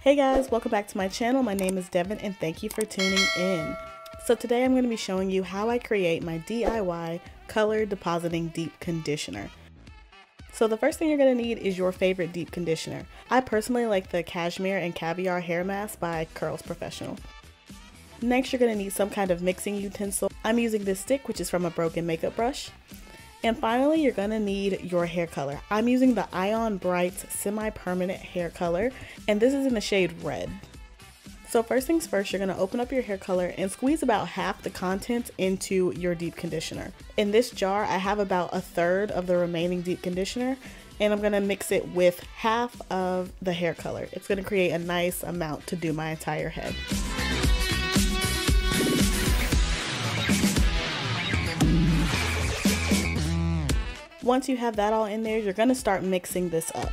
Hey guys, welcome back to my channel. My name is Devin and thank you for tuning in. So today I'm going to be showing you how I create my DIY color depositing deep conditioner. So the first thing you're going to need is your favorite deep conditioner. I personally like the Cashmere and Caviler hair mask by Curls Professional. Next, you're going to need some kind of mixing utensil. I'm using this stick, which is from a broken makeup brush. And finally, you're going to need your hair color. I'm using the Ion Brights semi-permanent hair color, and this is in the shade red. So first things first, you're going to open up your hair color and squeeze about half the contents into your deep conditioner. In this jar, I have about 1/3 of the remaining deep conditioner, and I'm going to mix it with half of the hair color. It's going to create a nice amount to do my entire head. Once you have that all in there, you're going to start mixing this up.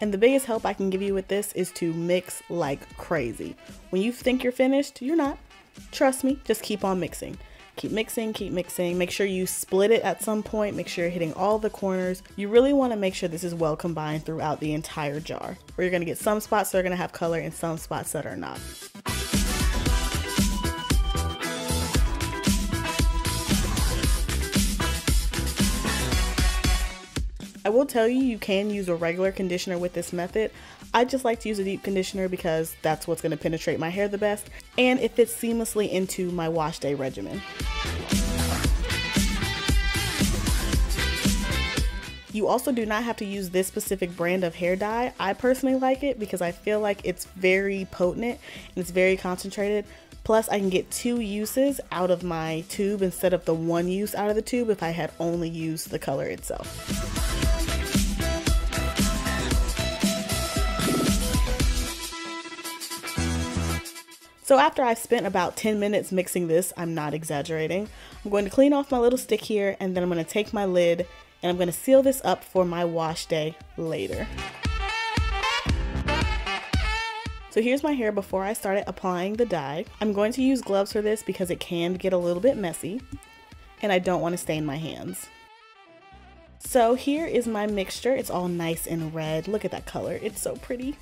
And the biggest help I can give you with this is to mix like crazy. When you think you're finished, you're not. Trust me, just keep on mixing. Keep mixing, keep mixing. Make sure you split it at some point. Make sure you're hitting all the corners. You really want to make sure this is well combined throughout the entire jar. Where you're going to get some spots that are going to have color and some spots that are not. I will tell you, you can use a regular conditioner with this method. I just like to use a deep conditioner because that's what's going to penetrate my hair the best, and it fits seamlessly into my wash day regimen. You also do not have to use this specific brand of hair dye. I personally like it because I feel like it's very potent and it's very concentrated. Plus, I can get 2 uses out of my tube instead of the 1 use out of the tube if I had only used the color itself. So after I've spent about 10 minutes mixing this, I'm not exaggerating, I'm going to clean off my little stick here, and then I'm going to take my lid and I'm going to seal this up for my wash day later. So here's my hair before I started applying the dye. I'm going to use gloves for this because it can get a little bit messy and I don't want to stain my hands. So here is my mixture. It's all nice and red. Look at that color. It's so pretty.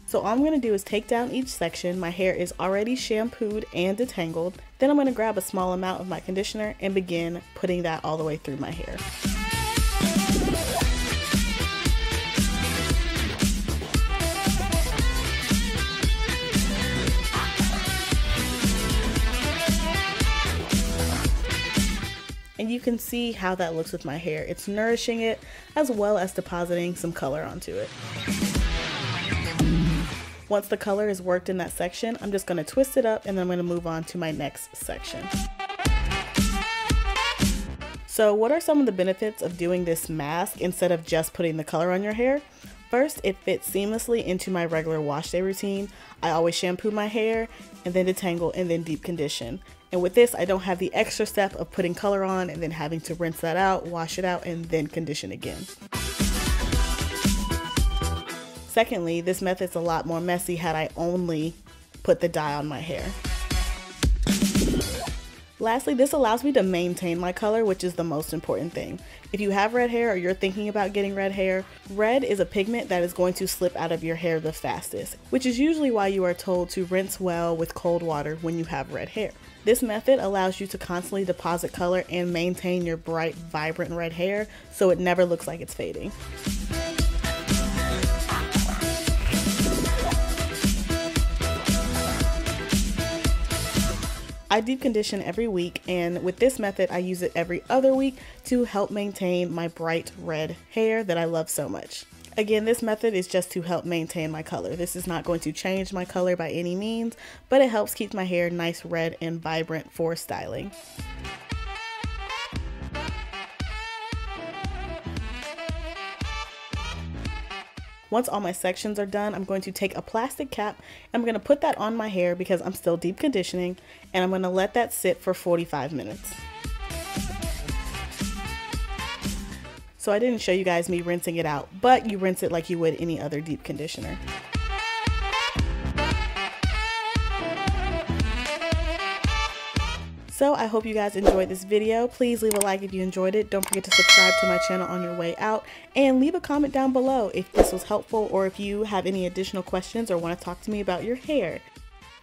So all I'm going to do is take down each section. My hair is already shampooed and detangled. Then I'm going to grab a small amount of my conditioner and begin putting that all the way through my hair. And you can see how that looks with my hair. It's nourishing it as well as depositing some color onto it. Once the color is worked in that section, I'm just going to twist it up and then I'm going to move on to my next section. So what are some of the benefits of doing this mask instead of just putting the color on your hair? First, it fits seamlessly into my regular wash day routine. I always shampoo my hair and then detangle and then deep condition. And with this, I don't have the extra step of putting color on and then having to rinse that out, wash it out, and then condition again. Secondly, this method's a lot more messy had I only put the dye on my hair. Lastly, this allows me to maintain my color, which is the most important thing. If you have red hair or you're thinking about getting red hair, red is a pigment that is going to slip out of your hair the fastest, which is usually why you are told to rinse well with cold water when you have red hair. This method allows you to constantly deposit color and maintain your bright, vibrant red hair so it never looks like it's fading. I deep condition every week, and with this method I use it every other week to help maintain my bright red hair that I love so much. Again, this method is just to help maintain my color. This is not going to change my color by any means, but it helps keep my hair nice, red, and vibrant for styling. Once all my sections are done, I'm going to take a plastic cap and I'm going to put that on my hair because I'm still deep conditioning, and I'm going to let that sit for 45 minutes. So I didn't show you guys me rinsing it out, but you rinse it like you would any other deep conditioner. So I hope you guys enjoyed this video. Please leave a like if you enjoyed it. Don't forget to subscribe to my channel on your way out, and leave a comment down below if this was helpful or if you have any additional questions or want to talk to me about your hair.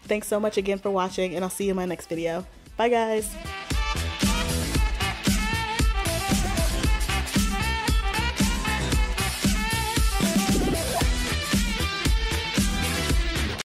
Thanks so much again for watching, and I'll see you in my next video. Bye guys!